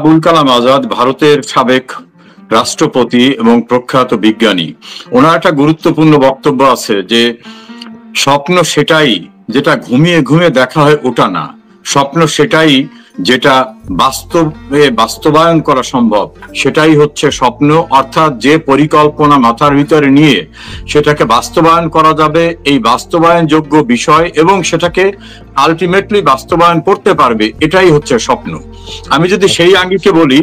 আবুল কালাম আজাদ ভারতের সাবেক রাষ্ট্রপতি এবং প্রখ্যাত বিজ্ঞানী। ওনার একটা গুরুত্বপূর্ণ বক্তব্য আছে যে স্বপ্ন সেটাই যেটা ঘুমিয়ে ঘুমিয়ে দেখা হয় ওটা না, স্বপ্ন সেটাই যেটা বাস্তবে বাস্তবায়ন করা সম্ভব সেটাই হচ্ছে স্বপ্ন। অর্থাৎ যে পরিকল্পনা মাথার ভিতরে নিয়ে সেটাকে বাস্তবায়ন করা যাবে, এই বাস্তবায়নযোগ্য বিষয় এবং সেটাকে আলটিমেটলি বাস্তবায়ন করতে পারবে, এটাই হচ্ছে স্বপ্ন। আমি যদি সেই আঙ্গিকে বলি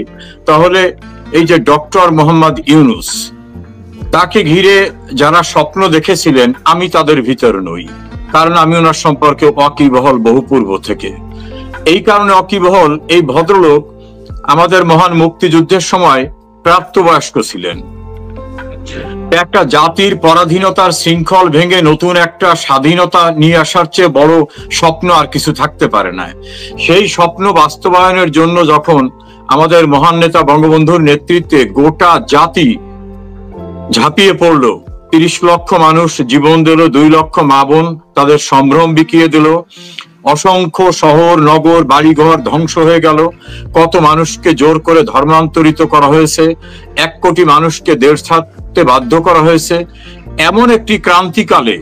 তাহলে এই যে ডক্টর মোহাম্মদ ইউনূস, তাকে ঘিরে যারা স্বপ্ন দেখেছিলেন আমি তাদের ভিতরে নই, কারণ আমি ওনার সম্পর্কে ওয়াকিবহল বহু পূর্ব থেকে। এই কারণে ওয়াকিবহল, এই ভদ্রলোক আমাদের মহান মুক্তিযুদ্ধের সময় প্রাপ্তবয়স্ক ছিলেন। একটা জাতির পরাধীনতার শৃঙ্খল ভেঙে নতুন একটা স্বাধীনতা নিয়ে আসার চেয়ে বড় স্বপ্ন আর কিছু থাকতে পারে না। সেই স্বপ্ন বাস্তবায়নের জন্য যখন আমাদের মহান নেতা বঙ্গবন্ধুর নেতৃত্বে গোটা জাতি ঝাঁপিয়ে পড়লো, ৩০ লক্ষ মানুষ জীবন দিল, ২ লক্ষ মা বোন তাদের সম্ভ্রম বিকিয়ে দিল, অসংখ্য শহর নগর বাড়িঘর ধ্বংস হয়ে গেল, কত মানুষকে জোর করে ধর্মান্তরিত করা হয়েছে, ১ কোটি মানুষকে দেশ ছাড়তে বাধ্য করা হয়েছে। এমন একটি ক্রান্তিকালে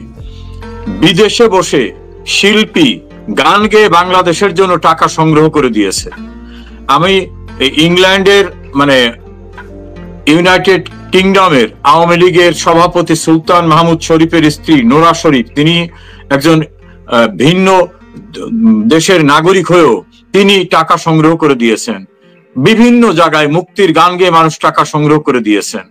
বিদেশে বসে শিল্পী গান গেয়ে বাংলাদেশের জন্য টাকা সংগ্রহ করে দিয়েছে। আমি ইংল্যান্ডের ইউনাইটেড কিংডমের আওয়ামী লীগের সভাপতি সুলতান মাহমুদ শরীফের স্ত্রী নোরা শরীফ, তিনি একজন ভিন্ন দেশের নাগরিক হয়েও তিনি টাকা সংগ্রহ করে দিয়েছেন। বিভিন্ন জায়গায় মুক্তির গান গেয়ে মানুষ টাকা সংগ্রহ করে দিয়েছেন।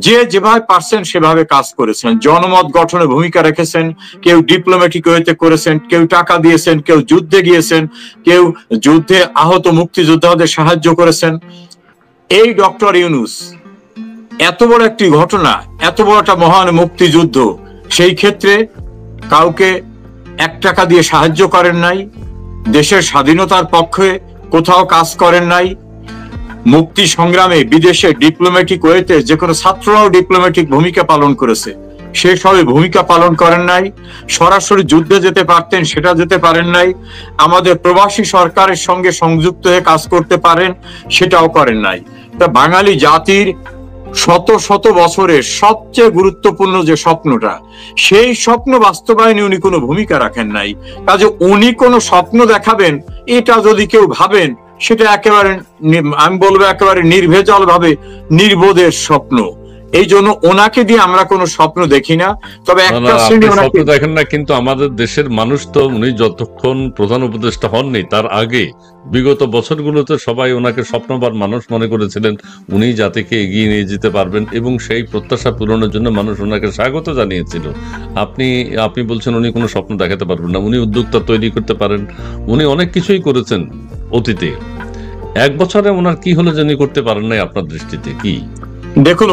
যে যেভাবে পারছেন সেভাবে কাজ করেছেন, জনমত গঠনে ভূমিকা রেখেছেন, কেউ ডিপ্লোম্যাটিক ওয়েতে করেছেন, কেউ টাকা দিয়েছেন, কেউ যুদ্ধে গিয়েছেন, কেউ যুদ্ধে আহত মুক্তিযোদ্ধাদের সাহায্য করেছেন। এই ডক্টর ইউনূস এত বড় একটি ঘটনা, এত বড় একটা মহান মুক্তিযুদ্ধ, সেই ক্ষেত্রে কাউকে ১ টাকা দিয়ে সাহায্য করেন নাই, দেশের স্বাধীনতার পক্ষে কোথাও কাজ করেন নাই, মুক্তি সংগ্রামে বিদেশে ডিপ্লোম্যাটিক ওয়েতে যে কোনো ছাত্ররাও ডিপ্লোম্যাটিক ভূমিকা পালন করেছে, সেসবে ভূমিকা পালন করেন নাই, সরাসরি যুদ্ধে যেতে পারতেন সেটা যেতে পারেন নাই, আমাদের প্রবাসী সরকারের সঙ্গে সংযুক্ত হয়ে কাজ করতে পারেন সেটাও করেন নাই। তা বাঙালি জাতির শত শত বছরের সবচেয়ে গুরুত্বপূর্ণ যে স্বপ্নটা, সেই স্বপ্ন বাস্তবায়নে উনি কোনো ভূমিকা রাখেন নাই। কাজে উনি কোনো স্বপ্ন দেখাবেন এটা যদি কেউ ভাবেন, সেটা একেবারে আমি বলবো একেবারে নির্ভেজাল ভাবে নির্বোধের স্বপ্ন। এই জন্য ওনাকে দিয়ে আমরা কোনো স্বপ্ন দেখি না। তবে একটা স্বপ্ন দেখেন না, কিন্তু আমাদের দেশের মানুষ তো, উনি যতক্ষণ প্রধান উপদেষ্টা হননি তার আগে বিগত বছরগুলোতে সবাই ওনাকে স্বপ্নবান মানুষ মনে করেছিলেন, উনি জাতিকে এগিয়ে নিয়ে যেতে পারবেন এবং সেই প্রত্যাশা পূরণের জন্য মানুষ ওনাকে স্বাগত জানিয়েছিল। আপনি বলছেন উনি কোনো স্বপ্ন দেখাতে পারবেন না, উনি উদ্যোক্তা তৈরি করতে পারেন, উনি অনেক কিছুই করেছেন অতীতে। 1 বছরে ওনার কি হলো যে উনি করতে পারেন নাই আপনার দৃষ্টিতে কি? দেখুন,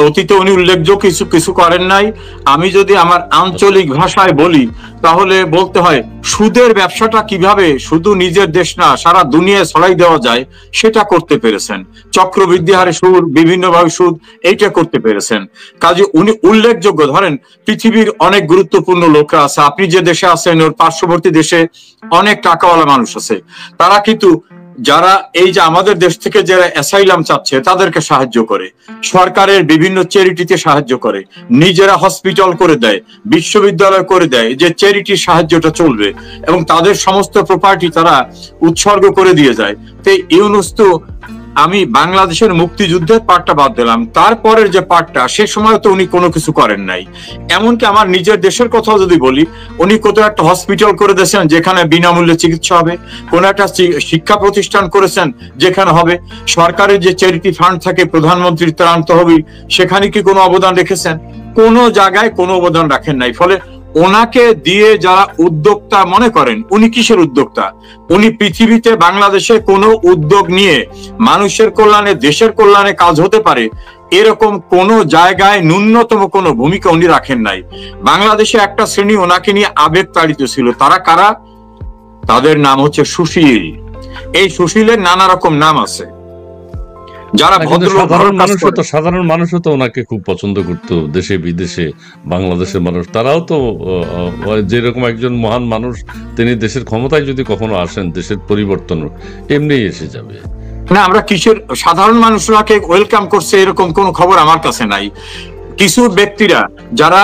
অতীতে উনি উল্লেখযোগ্য কিছু করেন নাই। আমি যদি আমার আঞ্চলিক ভাষায় বলি তাহলে বলতে হয় সুদের ব্যবসাটা কিভাবে শুধু নিজের দেশ না সারা দুনিয়ায় ছড়াই দেওয়া যায় সেটা করতে পেরেছেন। চক্রবৃদ্ধি হারে সুদ, বিভিন্নভাবে সুদ, এইটা করতে পেরেছেন। কাজে উনি উল্লেখযোগ্য। ধরেন পৃথিবীর অনেক গুরুত্বপূর্ণ লোকরা আছে, আপনি যে দেশে আছেন ওর পার্শ্ববর্তী দেশে অনেক টাকাওয়ালা মানুষ আছে, তারা কিন্তু যারা এই যে আমাদের দেশ থেকে যারা অ্যাসাইলাম চাচ্ছে তাদেরকে সাহায্য করে, সরকারের বিভিন্ন চ্যারিটিতে সাহায্য করে, নিজেরা হসপিটাল করে দেয়, বিশ্ববিদ্যালয় করে দেয়, যে চ্যারিটির সাহায্যটা চলবে, এবং তাদের সমস্ত প্রপার্টি তারা উৎসর্গ করে দিয়ে যায়। তো ইউনূস তো, আমি বাংলাদেশের মুক্তিযুদ্ধের পার্টটা বাদ দিলাম, তারপরের যে পার্টটা সে সময় তো উনি কোনো কিছু করেন নাই। এমনকি আমার নিজের দেশের কথা যদি বলি, উনি কোথাও একটা হসপিটাল করে দিয়েছেন যেখানে বিনামূল্যে চিকিৎসা হবে, কোন একটা শিক্ষা প্রতিষ্ঠান করেছেন যেখানে হবে, সরকারের যে চ্যারিটি ফান্ড থাকে প্রধানমন্ত্রীর ত্রাণ তহবিল, সেখানে কি কোনো অবদান রেখেছেন? কোনো জায়গায় কোনো অবদান রাখেন নাই। ফলে ওনাকে দিয়ে যারা উদ্যোক্তা মনে করেন, উনি কিসের উদ্যোক্তা? উনি পৃথিবীতে বাংলাদেশে কোনো উদ্যোগ নিয়ে মানুষের কল্যাণে, দেশের কল্যাণে কাজ হতে পারে এরকম কোন জায়গায় ন্যূনতম কোনো ভূমিকা উনি রাখেন নাই। বাংলাদেশে একটা শ্রেণী ওনাকে নিয়ে আবেগ তাড়িত ছিল। তারা কারা? তাদের নাম হচ্ছে সুশীল। এই সুশীলের নানা রকম নাম আছে। যারা সাধারণ মানুষও তো ওনাকে খুব পছন্দ করতো, দেশে বিদেশে বাংলাদেশের মানুষ, তারাও তো যেরকম একজন মহান মানুষ, তিনি দেশের ক্ষমতায় যদি কখনো আসেন দেশের পরিবর্তন এমনি এসে যাবে। না, আমরা কিসের সাধারণ মানুষরাকে ওয়েলকাম করছে এরকম কোন খবর আমার কাছে নাই। কিছু ব্যক্তিরা যারা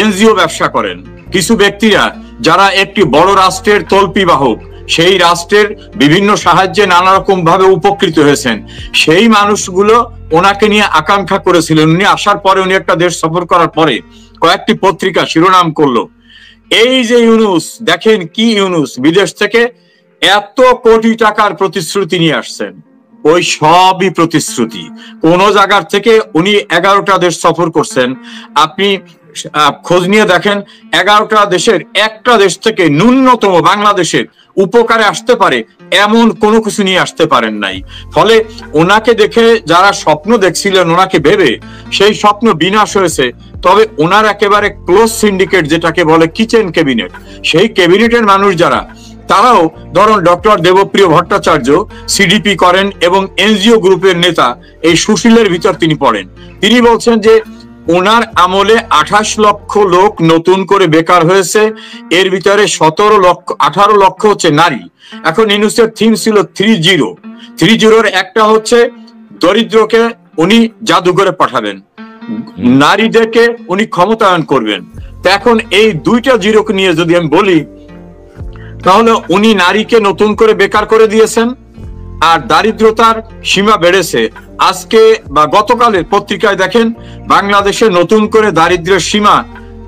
এনজিও ব্যবসা করেন, কিছু ব্যক্তিরা যারা একটি বড় রাষ্ট্রের তল্পি বাহক, সেই রাষ্ট্রের বিভিন্ন সাহায্যে নানা রকম ভাবে উপকৃত হয়েছেন, সেই মানুষগুলো ওনাকে নিয়ে আকাঙ্ক্ষা করেছিলেন। উনি আসার পরে, উনি একটা দেশ সফর করার পরে কয়েকটি পত্রিকা শিরোনাম করলো, এই যে ইউনূস, দেখেন কি ইউনূস বিদেশ থেকে এত কোটি টাকার প্রতিশ্রুতি নিয়ে আসছেন। ওই সবই প্রতিশ্রুতি। কোন জায়গার থেকে উনি 11টা দেশ সফর করছেন, আপনি খোঁজ নিয়ে দেখেন 11টা দেশের একটা দেশ থেকে ন্যূনতম বাংলাদেশের উপকারে আসতে পারে এমন কোনো কিছু নিয়ে আসতে পারেন নাই। ফলে ওনাকে দেখে যারা স্বপ্ন দেখছিলেন ওনাকে ভেবে, সেই স্বপ্ন বিনাশ হয়েছে। তবে ওনার একেবারে ক্লোজ সিন্ডিকেট, যেটাকে বলে কিচেন ক্যাবিনেট, সেই ক্যাবিনেটের মানুষ যারা, তারাও ধরুন ডক্টর দেবপ্রিয় ভট্টাচার্য সিডিপি করেন এবং এনজিও গ্রুপের নেতা, এই সুশীলের ভিতর তিনি পড়েন। তিনি বলছেন যে ওনার আমলে 28 লক্ষ লোক নতুন করে বেকার হয়েছে, এর ভিতরে 18 লক্ষ হচ্ছে নারী। এখন ইউনূসের থিম ছিল 30। 30-এর একটা হচ্ছে দরিদ্রকে উনি জাদুঘরে পাঠাবেন, নারীদেরকে উনি ক্ষমতায়ন করবেন। তো এখন এই দুইটা জিরোকে নিয়ে যদি আমি বলি, তাহলে উনি নারীকে নতুন করে বেকার করে দিয়েছেন, আর দারিদ্রতার সীমা বেড়েছে। আজকে বা গতকালের পত্রিকায় দেখেন, বাংলাদেশে নতুন করে দারিদ্র্যের সীমা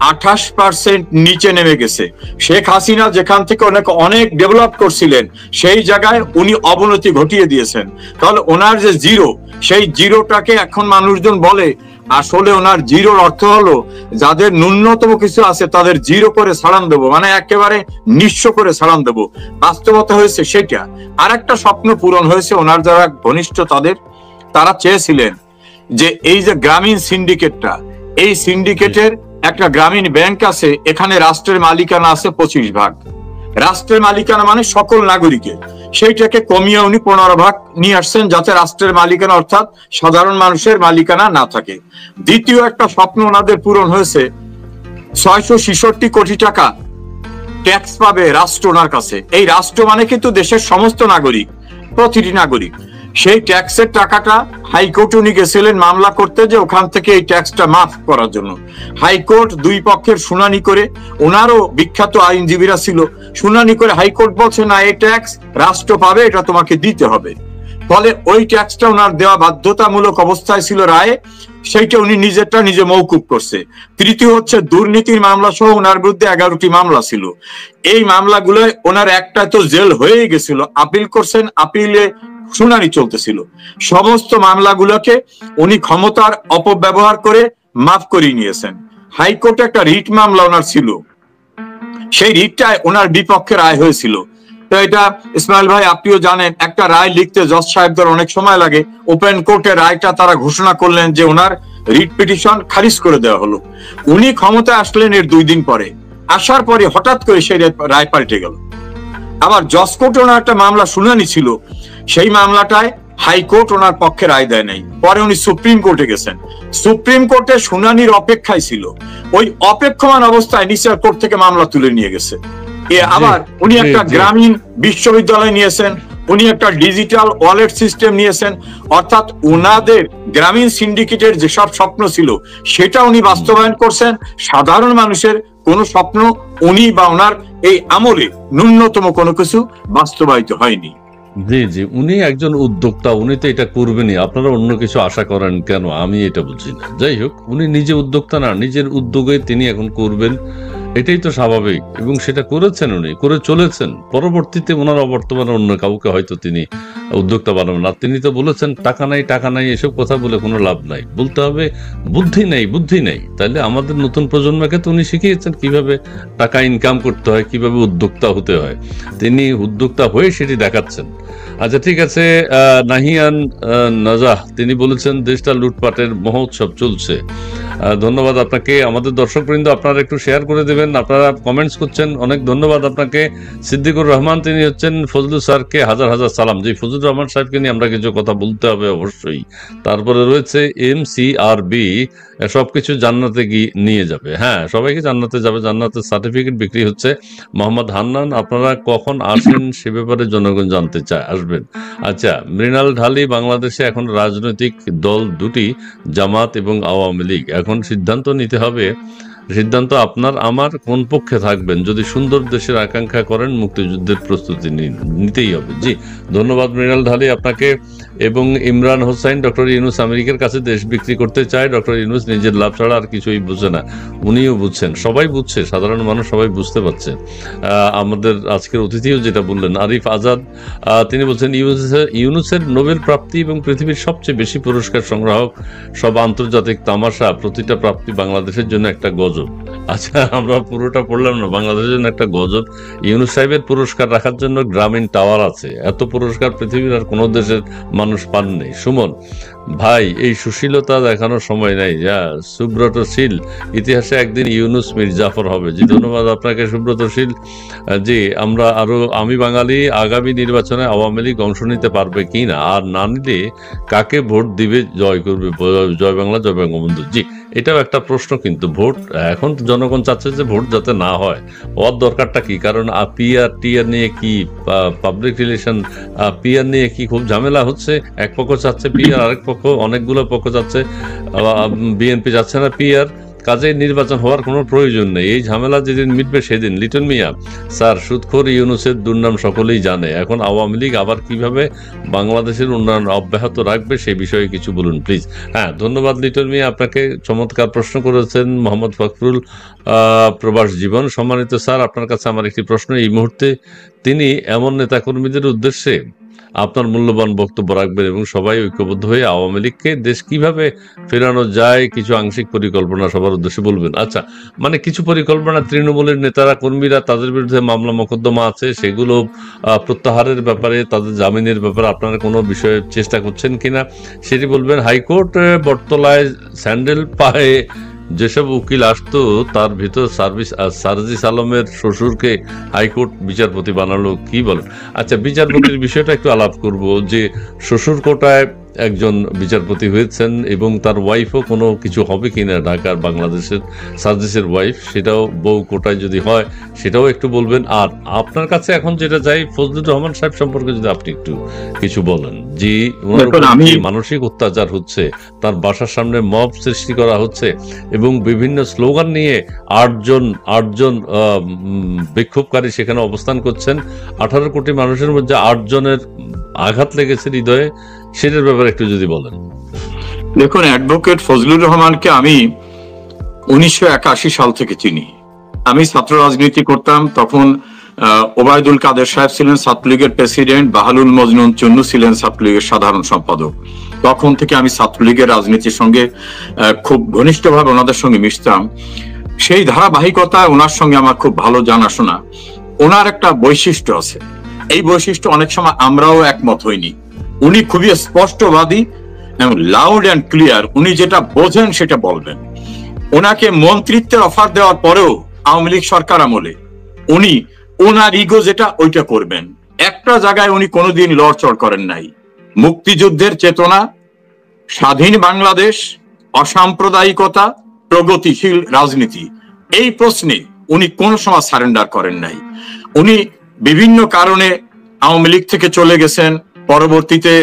28% নিচে নেমে গেছে। শেখ হাসিনা যেখান থেকে অনেক ডেভেলপ করছিলেন, সেই জায়গায় উনি অবনতি ঘটিয়ে দিয়েছেন। তাহলে ওনার যে জিরো, সেই জিরোটাকে এখন মানুষজন বলে, আসলে ওনার জিরোর অর্থ হলো যাদের ন্যূনতম কিছু আছে তাদের জিরো করে ছাড়ান দেবো, মানে একেবারে নিঃস্ব করে ছাড়ান দেবো। বাস্তবতা হয়েছে সেটা। আর একটা স্বপ্ন পূরণ হয়েছে ওনার যারা ঘনিষ্ঠ তাদের, তারা চেয়েছিলেন যে এই যে গ্রামীণ সিন্ডিকেটটা, এই সিন্ডিকেটের একটা গ্রামীণ ব্যাংক আছে, এখানে রাষ্ট্রের মালিকানা আছে 25 ভাগ। রাষ্ট্রের মালিকানা মানে সকল নাগরিকের, সেইটাকে কমিয়ে উনি 15 ভাগ নিয়ে আসছেন, যাতে রাষ্ট্রের মালিকানা অর্থাৎ সাধারণ মানুষের মালিকানা না থাকে। দ্বিতীয় একটা স্বপ্ন ওনাদের পূরণ হয়েছে, 666 কোটি টাকা ট্যাক্স পাবে রাষ্ট্র ওনার কাছে। এই রাষ্ট্র মানে কিন্তু দেশের সমস্ত নাগরিক, প্রতিটি নাগরিক। সেই ট্যাক্সের টাকাটা হাইকোর্টে উনি গেছিলেন মামলা করতে, যে ওখান থেকে এই ট্যাক্সটা মাফ করার জন্য। হাইকোর্ট দুই পক্ষের শুনানি করে, ওনারও বিখ্যাত আইনজীবীরা ছিল, শুনানি করে হাইকোর্ট বলছে না, এই ট্যাক্স রাষ্ট্র পাবে, এটা তোমাকে দিতে হবে। ফলে ওই ট্যাক্সটা ওনার দেওয়া বাধ্যতামূলক অবস্থায় ছিল রায়ে, সেইটা উনি নিজেরটা নিজে মওকুফ করছে। তৃতীয় হচ্ছে দুর্নীতির মামলা সহ ওনার বিরুদ্ধে 11টি মামলা ছিল। এই মামলাগুলোয় ওনার একটা তো জেল হয়ে গেছিল, আপিল করছেন, আপিলে শুনানি চলতেছিল। সমস্ত মামলাগুলোকে উনি ক্ষমতার অপব্যবহার করে মাফ করিয়ে নিয়েছেন। হাইকোর্টে একটা রিট মামলা ওনার ছিল, সেই রিটটায় ওনার বিপক্ষে রায় হয়েছিল। তো এটা ইসমাইল ভাই আপনিও জানেন, একটা রায় লিখতে জজ সাহেবদের অনেক সময় লাগে। ওপেন কোর্টে রায়টা তারা ঘোষণা করলেন যে ওনার রিট পিটিশন খারিজ করে দেওয়া হলো। উনি ক্ষমতায় আসলেন এর 2 দিন পরে, আসার পরে হঠাৎ করে সেই রায় পাল্টে গেল। আবার জজ কোর্টে ওনার একটা মামলা শুনানি ছিল, সেই মামলাটায় হাইকোর্ট ওনার পক্ষে রায় দেয় নাই। পরে উনি সুপ্রিম কোর্টে গেছেন, সুপ্রিম কোর্টে শুনানির অপেক্ষায় ছিল। ওই অপেক্ষমান অবস্থায় নিচের কোর্ট থেকে মামলা তুলে নিয়ে গেছে। আবার উনি একটা গ্রামীণ বিশ্ববিদ্যালয় নিয়েছেন, উনি একটা ডিজিটাল ওয়ালেট সিস্টেম নিয়েছেন। অর্থাৎ ওনাদের গ্রামীণ সিন্ডিকেটের যেসব স্বপ্ন ছিল সেটা উনি বাস্তবায়ন করছেন। সাধারণ মানুষের কোন স্বপ্ন উনি বা ওনার এই আমলে ন্যূনতম কোনো কিছু বাস্তবায়িত হয়নি। জি জি, উনি একজন উদ্যোক্তা, উনি তো এটা করবেনই, আপনারা অন্য কিছু আশা করেন কেন আমি এটা বুঝি না। যাই হোক, উনি নিজে উদ্যোক্তা না, নিজের উদ্যোগে তিনি এখন করবেন, এটাই তো স্বাভাবিক, এবং সেটা করেছেন, উনি করে চলেছেন। পরবর্তীতে ওনার অবর্তমানে অন্য কাউকে হয়তো তিনি উদ্যোক্তা বানাবেন না। তিনি তো বলেছেন টাকা নাই টাকা নাই, এসব কথা বলে কোনো লাভ নাই, বলতে হবে বুদ্ধি নেই বুদ্ধি নেই। তাহলে আমাদের নতুন প্রজন্মকে তো উনি শিখিয়েছেন কিভাবে টাকা ইনকাম করতে হয়, কিভাবে উদ্যোক্তা হতে হয়, তিনি উদ্যোক্তা হয়ে সেটি দেখাচ্ছেন। আচ্ছা ঠিক আছে, নাহিয়ান নাজাহ তিনি বলেছেন দেশটা লুটপাটের মহোৎসব চলছে। ধন্যবাদ আপনাকে। আমাদের দর্শকবৃন্দ আপনারা একটু শেয়ার করে দেবেন, আপনারা কমেন্টস করছেন, অনেক ধন্যবাদ আপনাকে। সিদ্দিকুর রহমান তিনি হচ্ছেন ফজলু স্যারকে হাজার হাজার সালাম। যে ফজলুর রহমান সাহেবকে নিয়ে আমরা কিছু কথা বলতে হবে অবশ্যই। তারপরে রয়েছে MCRB, সবকিছু জান্নাতে গিয়ে নিয়ে যাবে। হ্যাঁ, সবাইকে জান্নাতে যাবে, জান্নাতের সার্টিফিকেট বিক্রি হচ্ছে। মোহাম্মদ হান্নান, আপনারা কখন আসেন সে ব্যাপারে জনগণ জানতে চায়, আসবেন। আচ্ছা, মৃণাল ঢালি, বাংলাদেশে এখন রাজনৈতিক দল দুটি, জামাত এবং আওয়ামী লীগ। এখন সিদ্ধান্ত নিতে হবে, সিদ্ধান্ত আপনার আমার, কোন পক্ষে থাকবেন। যদি সুন্দর দেশের আকাঙ্ক্ষা করেন মুক্তিযুদ্ধের প্রস্তুতি নিতেই হবে। জি, ধন্যবাদ মৃণাল ঢালি আপনাকে। এবং ইমরান হোসাইন, ডক্টর ইউনূস আমেরিকার কাছে দেশ বিক্রি করতে চায়। ডক্টর ইউনূস নিজের লাভ ছাড়া আর কিছুই বুঝে না। উনিও বুঝছেন, সবাই বুঝছে, সাধারণ মানুষ সবাই বুঝতে পারছে। আমাদের আজকের অতিথিও যেটা বললেন, আরিফ আজাদ, তিনি বলছেন ইউনূসের নোবেল প্রাপ্তি এবং পৃথিবীর সবচেয়ে বেশি পুরস্কার সংগ্রাহক, সব আন্তর্জাতিক তামাশা, প্রতিটা প্রাপ্তি বাংলাদেশের জন্য একটা গজব। আচ্ছা, আমরা পুরোটা পড়লাম না, বাংলাদেশের জন্য একটা গজব। ইউনূস সাহেবের পুরস্কার রাখার জন্য গ্রামীণ টাওয়ার আছে, এত পুরস্কার পৃথিবীর আর কোনো দেশের মানুষ পাননি। সুমন ভাই, এই সুশীলতা দেখানোর সময় নাই। যা সুব্রতশীল, ইতিহাসে একদিন ইউনূস মীর জাফর হবে। জি, ধন্যবাদ আপনাকে সুব্রতশীল। জি, আমরা আরো, আমি বাঙালি, আগামী নির্বাচনে আওয়ামী লীগ অংশ নিতে পারবে কি না, আর না নিলে কাকে ভোট দিবে, জয় করবে, জয় বাংলা, জয় বঙ্গবন্ধু। জি, এটাও একটা প্রশ্ন। কিন্তু ভোট এখন জনগণ চাচ্ছে যে ভোট যাতে না হয়, হওয়ার দরকারটা কি? কারণ পিআর টিআর নিয়ে কি, পাবলিক রিলেশন, পিআর নিয়ে কি খুব ঝামেলা হচ্ছে। এক পক্ষ চাচ্ছে পিআর, আরেক পক্ষ, অনেকগুলো পক্ষ চাচ্ছে, বিএনপি যাচ্ছে না পিআর। কাজে নির্বাচন হওয়ার কোনো প্রয়োজন নেই। এই ঝামেলা যেদিন মিটবে সেদিন। লিটন মিয়া স্যার, সুদখোর ইউনূসের দুর্নাম সকলেই জানে। এখন আওয়ামী লীগ আবার কিভাবে বাংলাদেশের উন্নয়ন অব্যাহত রাখবে সে বিষয়ে কিছু বলুন প্লিজ। হ্যাঁ, ধন্যবাদ লিটন মিয়া, আপনাকে চমৎকার প্রশ্ন করেছেন। মোহাম্মদ ফখরুল, প্রবাস জীবন, সম্মানিত স্যার, আপনার কাছে আমার একটি প্রশ্ন। এই মুহূর্তে তিনি এমন নেতাকর্মীদের উদ্দেশ্যে আপনার মূল্যবান বক্তব্য রাখবেন এবং সবাই ঐক্যবদ্ধ হয়ে আওয়ামী লীগকে দেশ কিভাবে ফেরানো যায় কিছু আংশিক পরিকল্পনা সবার উদ্দেশ্যে বলবেন। আচ্ছা, মানে কিছু পরিকল্পনা, তৃণমূলের নেতারা কর্মীরা, তাদের বিরুদ্ধে মামলা মোকদ্দমা আছে, সেগুলো প্রত্যাহারের ব্যাপারে, তাদের জামিনের ব্যাপারে আপনারা কোনো বিষয়ে চেষ্টা করছেন কিনা সেটি বলবেন। হাইকোর্ট বটতলায় স্যান্ডেল পায়ে যেসব উকিল আসতো তার ভিতর সার্জিস আলমের শ্বশুরকে হাইকোর্ট বিচারপতি বানালো, কি বলেন? আচ্ছা, বিচারপতির বিষয়টা একটু আলাপ করব, যে শ্বশুর কোটায় একজন বিচারপতি হয়েছেন এবং তার ওয়াইফও কোনো কিছু হবে কিনা, ঢাকার বাংলাদেশের সার্জিসের ওয়াইফ, সেটাও বউ কোটায় যদি হয় সেটাও একটু বলবেন। আর আপনার কাছে এখন যেটা চাই, ফজলুর রহমান সাহেব সম্পর্কে যদি আপনি একটু কিছু বলেন। জি, ওনার উপর যে মানসিক অত্যাচার হচ্ছে, তার বাসার সামনে মব সৃষ্টি করা হচ্ছে এবং বিভিন্ন স্লোগান নিয়ে আটজন বিক্ষোভকারী সেখানে অবস্থান করছেন। 18 কোটি মানুষের মধ্যে 8 জনের আঘাত লেগেছে হৃদয়ে, সেটার ব্যাপারে একটু যদি বলেন। দেখুন, অ্যাডভোকেট ফজলুর রহমানকে আমি 1981 সাল থেকে চিনি। আমি ছাত্র রাজনীতি করতাম, তখন ওবায়দুল কাদের সাহেব ছিলেন ছাত্রলীগের প্রেসিডেন্ট, বাহালুল মজনুন চুন্নু ছিলেন ছাত্রলীগের সাধারণ সম্পাদক। তখন থেকে আমি ছাত্রলীগের রাজনীতির সঙ্গে খুব ঘনিষ্ঠভাবে ওনাদের সঙ্গে মিশতাম। সেই ধারাবাহিকতায় ওনার সঙ্গে আমার খুব ভালো জানাশোনা। ওনার একটা বৈশিষ্ট্য আছে, এই বৈশিষ্ট্য অনেক সময় আমরাও একমত হইনি। উনি খুবই স্পষ্টবাদী এবং লাউড অ্যান্ড ক্লিয়ার, উনি যেটা বোঝেন সেটা বলবেন। ওনাকে মন্ত্রিত্বের অফার দেওয়ার পরেও আওয়ামী লীগ সরকার আমলে উনি ওনার ইগো যেটা ওইটা করবেন। একটা জায়গায় উনি কোনোদিন লড়চড় করেন নাই। মুক্তিযুদ্ধের চেতনা, স্বাধীন বাংলাদেশ, অসাম্প্রদায়িকতা, প্রগতিশীল রাজনীতি, এই প্রশ্নে উনি কোনো সময় সারেন্ডার করেন নাই। উনি বিভিন্ন কারণে আওয়ামী লীগ থেকে চলে গেছেন, পরবর্তীতে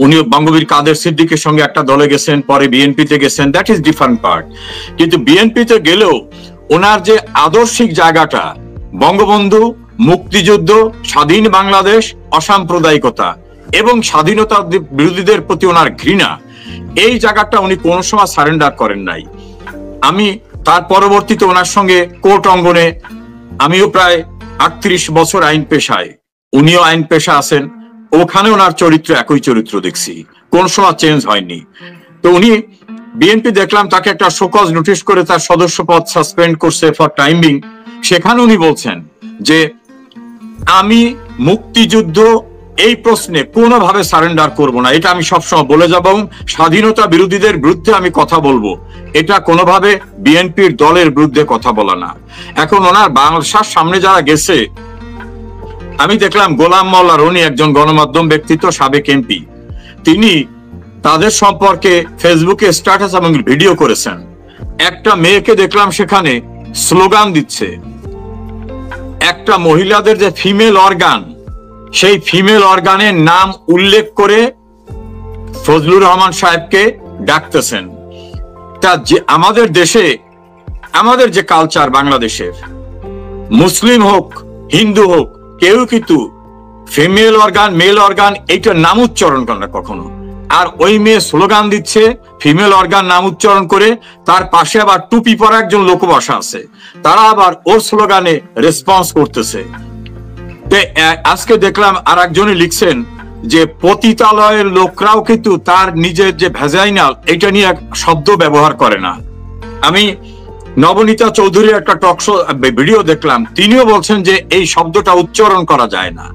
উনি বঙ্গবীর কাদের সিদ্দিকের সঙ্গে একটা দলে গেছেন, পরে বিএনপিতে গেছেন, দ্যাট ইজ ডিফারেন্ট পার্ট। কিন্তু বিএনপিতে গেলেও ওনার যে আদর্শিক জায়গাটা, বঙ্গবন্ধু, মুক্তিযুদ্ধ, স্বাধীন বাংলাদেশ, অসাম্প্রদায়িকতা এবং স্বাধীনতা বিরোধীদের প্রতি ওনার ঘৃণা, এই জায়গাটা উনি কোনো সময় সারেন্ডার করেন নাই। আমি তার পরবর্তীতে ওনার সঙ্গে কোর্ট অঙ্গনে, আমিও প্রায় 38 বছর আইন পেশায়, উনিও আইন পেশা আছেন, ওখানে ওনার চরিত্র একই চরিত্র দেখছি, কোন সময় চেঞ্জ হয়নি। তো উনি বিএনপি দেখলাম তাকে একটা শোকজ নোটিশ করে তার সদস্য পদ সাসপেন্ড করছে ফর টাইমিং। সেখানে উনি বলছেন যে আমি মুক্তিযুদ্ধ এই প্রশ্নে কোনোভাবে সারেন্ডার করব না, এটা আমি সবসময় বলে যাব। স্বাধীনতা বিরোধীদের বিরুদ্ধে আমি কথা বলবো, এটা কোনোভাবে বিএনপির দলের বিরুদ্ধে কথা বলা না। এখন ওনার বাংলাদেশের সামনে যারা গেছে, আমি দেখলাম গোলাম মাওলা রনি একজন গণমাধ্যম ব্যক্তিত্ব, সাবেক এমপি, তিনি তাদের সম্পর্কে ফেসবুকে স্ট্যাটাস এবং ভিডিও করেছেন। একটা মেয়েকে দেখলাম সেখানে স্লোগান দিচ্ছে, একটা মহিলাদের যে ফিমেল অর্গান, সেই ফিমেল অর্গানের নাম উল্লেখ করে ফজলুর রহমান সাহেবকে ডাকতেছেন। তা যে আমাদের দেশে, আমাদের যে কালচার বাংলাদেশের, মুসলিম হোক হিন্দু হোক, কেউ কিন্তু ফিমেল অর্গান মেল অর্গান এইটার নাম উচ্চারণ করে না কখনো। আর ওই মেয়ে স্লোগান দিচ্ছে ফিমেল অর্গান নাম উচ্চারণ করে, তার পাশে আবার টুপি পরা একজন লোক বসা আছে, তারা আবার ওর স্লোগানে রেসপন্স করতেছে। আজকে দেখলাম আর একজনে লিখছেন যে পতিতালয়ের লোকরাও কিন্তু তার নিজের যে ভ্যাজাইনাল এটা নিয়ে শব্দ ব্যবহার করে না। আমি নবনীতা চৌধুরীর একটা টকশো ভিডিও দেখলাম, তিনিও বলছেন যে এই শব্দটা উচ্চারণ করা যায় না।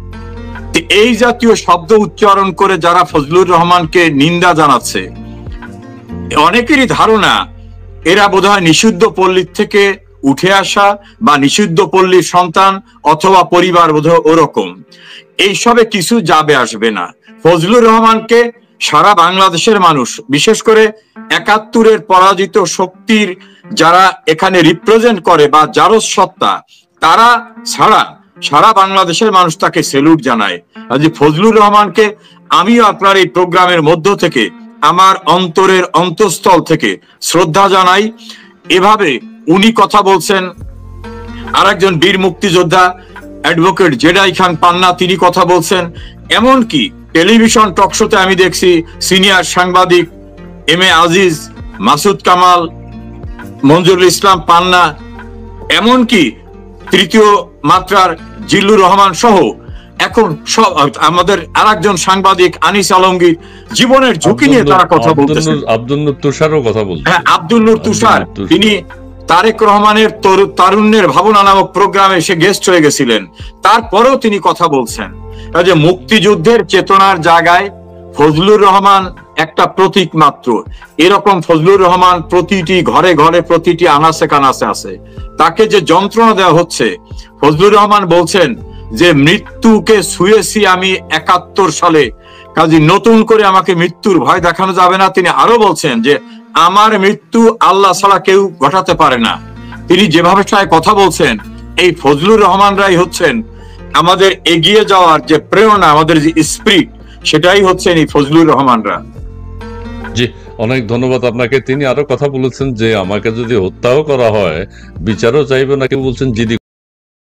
এই জাতীয় শব্দ উচ্চারণ করে যারা ফজলুর রহমানকে নিন্দা জানাচ্ছে, অনেকেরই ধারণা এরা বোধহয় নিষিদ্ধ পল্লীর থেকে উঠে আসা বা নিষিদ্ধ পল্লীর সন্তান অথবা পরিবার বোধহয় ওরকম। এইসবে কিছু যাবে আসবে না। ফজলুর রহমানকে সারা বাংলাদেশের মানুষ, বিশেষ করে ৭১-এর পরাজিত শক্তির যারা এখানে রিপ্রেজেন্ট করে বা জারজ সত্তা, তারা ছাড়া সারা বাংলাদেশের মানুষ তাকে সেলুট জানায়। ফজলুর রহমানকে আমিও আপনার এই প্রোগ্রামের মধ্য থেকে আমার অন্তরের অন্তঃস্থল থেকে শ্রদ্ধা জানাই। এভাবে উনি কথা বলছেন, আরেকজন বীর মুক্তিযোদ্ধা অ্যাডভোকেট জেডাই খান পান্না তিনি কথা বলছেন। এমনকি টেলিভিশন টকশোতে আমি দেখছি সিনিয়র সাংবাদিক এম এ আজিজ, মাসুদ কামাল, মঞ্জুরুল ইসলাম পান্না, এমনকি তৃতীয় মাত্রার জিল্লুর রহমান সহ এখন সব আমাদের আরেকজন সাংবাদিক আনিস আলমগীর জীবনের ঝুঁকি নিয়ে তারা কথা বলতেছেন। আব্দুল নূর তুষারও কথা বলছেন। হ্যাঁ, আব্দুল নূর তুষার, তিনি তারেক রহমানের তারুণ্যের ভাবনা নামক প্রোগ্রামে এসে গেস্ট হয়ে গেছিলেন, তারপরেও তিনি কথা বলছেন যে মুক্তিযুদ্ধের চেতনার জায়গায় ফজলুর রহমান একটা প্রতীক মাত্র। এরকম ফজলুর রহমান প্রতিটি ঘরে ঘরে প্রতিটি আনাচে কানাচে আছে। তাকে যে যন্ত্রণা দেওয়া হচ্ছে, ফজলুর রহমান বলছেন যে মৃত্যুকে ছুঁয়েছি আমি ৭১ সালে, কাজে নতুন করে আমাকে মৃত্যুর ভয় দেখানো যাবে না। তিনি আরো বলছেন যে আমার মৃত্যু আল্লাহ ছাড়া কেউ ঘটাতে পারে না। তিনি যেভাবে কথা বলছেন, এই ফজলুর রহমানরাই হচ্ছেন আমাদের এগিয়ে যাওয়ার যে প্রেরণা, আমাদের যে স্পিরিট, সেটাই হচ্ছেন এই ফজলুর রহমানরা। জি, অনেক ধন্যবাদ আপনাকে। তিনি আরো কথা বলেছেন যে আমাকে যদি হত্যাও করা হয় বিচারও চাইবে না। কেউ বলছেন জিডি